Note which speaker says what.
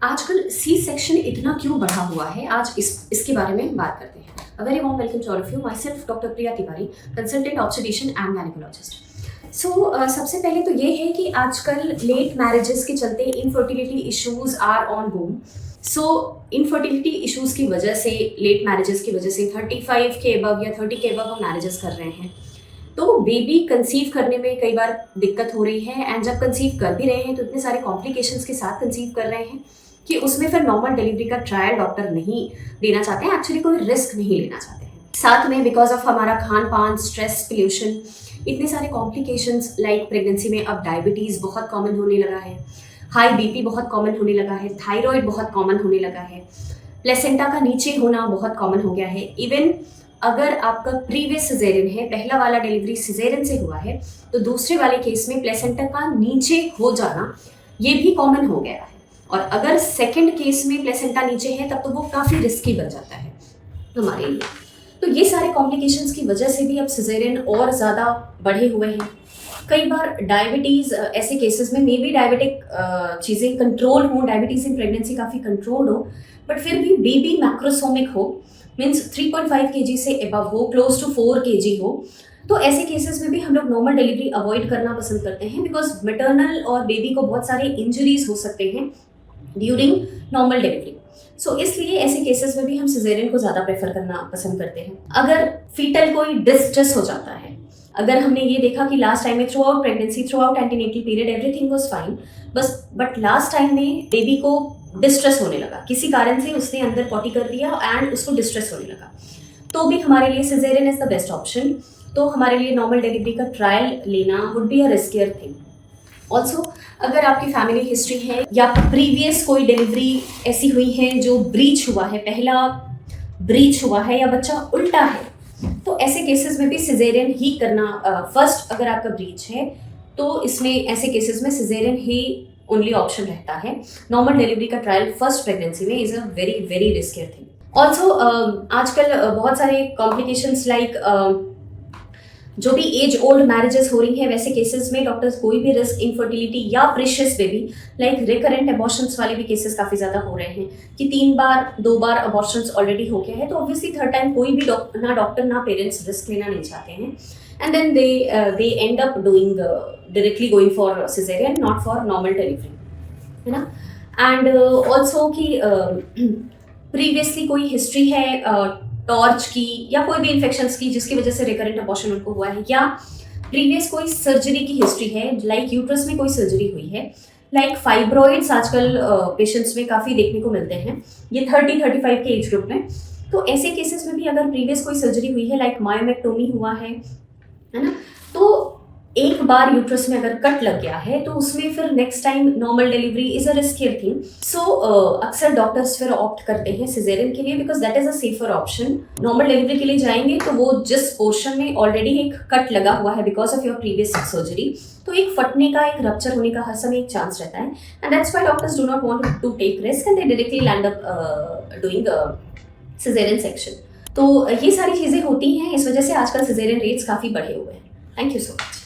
Speaker 1: आजकल C section इतना क्यों बढ़ा हुआ है, आज इसके बारे में बात करते हैं। A very warm welcome to all of you. Myself doctor Priya Tiwari, consultant obstetrician and gynaecologist. सबसे पहले तो ये है कि आजकल लेट मैरिजेस के चलते infertility issues are on boom. Infertility issues की वजह से, लेट मैरिजेस की वजह से 35 के अबव या 30 के अबव हम मैरिजेस कर रहे हैं, तो बेबी कंसीव करने में कई बार दिक्कत हो रही है। एंड जब कंसीव कर भी रहे हैं तो इतने सारे कॉम्प्लिकेशंस के साथ कंसीव कर रहे हैं कि उसमें फिर नॉर्मल डिलीवरी का ट्रायल डॉक्टर नहीं देना चाहते हैं, एक्चुअली कोई रिस्क नहीं लेना चाहते हैं। साथ में बिकॉज ऑफ हमारा खान पान, स्ट्रेस, पोल्यूशन, इतने सारे कॉम्प्लिकेशंस लाइक प्रेगनेंसी में अब डायबिटीज़ बहुत कॉमन होने लगा है, हाई बीपी बहुत कॉमन होने लगा है, थायराइड बहुत कॉमन होने लगा है, प्लेसेंटा का नीचे होना बहुत कॉमन हो गया है। इवन अगर आपका प्रीवियस सिजेरियन है, पहला वाला डिलीवरी सिजेरियन से हुआ है, तो दूसरे वाले केस में प्लेसेंटा का नीचे हो जाना ये भी कॉमन हो गया है। और अगर सेकंड केस में प्लेसेंटा नीचे है तब तो वो काफ़ी रिस्की बन जाता है हमारे लिए। तो ये सारे कॉम्प्लिकेशंस की वजह से भी अब सिजेरियन और ज़्यादा बढ़े हुए हैं। कई बार डायबिटीज़, ऐसे केसेस में मे बी डायबिटिक चीज़ें कंट्रोल हो, डायबिटीज़ इन प्रेगनेंसी काफ़ी कंट्रोल हो, बट फिर भी बेबी मैक्रोसोमिक हो, मीन्स 3.5 kg से एबव हो, क्लोज टू 4 kg हो, तो ऐसे केसेस में भी हम लोग नॉर्मल डिलीवरी अवॉइड करना पसंद करते हैं, बिकॉज मैटरनल और बेबी को बहुत सारे इंजरीज हो सकते हैं ड्यूरिंग नॉर्मल डिलीवरी। इसलिए ऐसे केसेस में भी हम सिजेरियन को ज़्यादा प्रेफर करना पसंद करते हैं। अगर फीटल कोई डिस्ट्रेस हो जाता है, अगर हमने ये देखा कि लास्ट टाइम में through out pregnancy, through out antenatal period everything was fine, but last time में बेबी को डिस्ट्रेस होने लगा, किसी कारण से उसने अंदर पॉटी कर दिया एंड उसको डिस्ट्रेस होने लगा, तो भी हमारे लिए caesarean is the best option. तो हमारे लिए नॉर्मल डिलीवरी का ट्रायल लेना would be a riskier thing. Also अगर आपकी फैमिली हिस्ट्री है या प्रीवियस कोई डिलीवरी ऐसी हुई है जो ब्रीच हुआ है, पहला ब्रीच हुआ है या बच्चा उल्टा है, तो ऐसे केसेस में भी सिजेरियन ही करना फर्स्ट। अगर आपका ब्रीच है तो इसमें ऐसे केसेस में सिजेरियन ही ओनली ऑप्शन रहता है। नॉर्मल डिलीवरी का ट्रायल फर्स्ट प्रेगनेंसी में is a very very riskier thing. Also आजकल बहुत सारे कॉम्प्लिकेशंस लाइक जो भी एज ओल्ड मैरिजेस हो रही हैं, वैसे केसेस में डॉक्टर्स कोई भी रिस्क इनफर्टिलिटी या precious baby like recurrent abortions वाले भी केसेस काफ़ी ज़्यादा हो रहे हैं कि 3 बार 2 बार अबॉर्शंस ऑलरेडी हो गया है, तो ऑब्वियसली थर्ड टाइम कोई भी ना डॉक्टर ना पेरेंट्स रिस्क लेना नहीं चाहते हैं, and then they end up doing directly going for caesarean, not for normal delivery, है ना। एंड ऑल्सो कि प्रीवियसली कोई हिस्ट्री है टॉर्च की या कोई भी इन्फेक्शंस की जिसकी वजह से रिकरेंट अबॉर्शन उनको हुआ है, या प्रीवियस कोई सर्जरी की हिस्ट्री है, लाइक यूट्रस में कोई सर्जरी हुई है, लाइक फाइब्रॉइड्स आजकल पेशेंट्स में काफ़ी देखने को मिलते हैं, ये 30-35 के एज ग्रुप में। तो ऐसे केसेस में भी अगर प्रीवियस कोई सर्जरी हुई है, लाइक मायोमेक्टोमी हुआ है ना, तो एक बार यूट्रस में अगर कट लग गया है तो उसमें फिर next time normal delivery is a riskier thing. अक्सर डॉक्टर्स फिर ऑप्ट करते हैं सिजेरियन के लिए, because that is a safer option. Normal delivery के लिए जाएंगे तो वो जिस पोर्शन में ऑलरेडी एक कट लगा हुआ है because of your previous surgery, तो एक फटने का, एक रप्चर होने का हर समय एक चांस रहता है, and that's why doctors do not want to take risk and they directly land up doing caesarean section. तो ये सारी चीज़ें होती हैं, इस वजह से आजकल सिजेरियन रेट्स काफ़ी बढ़े हुए हैं। Thank you so much.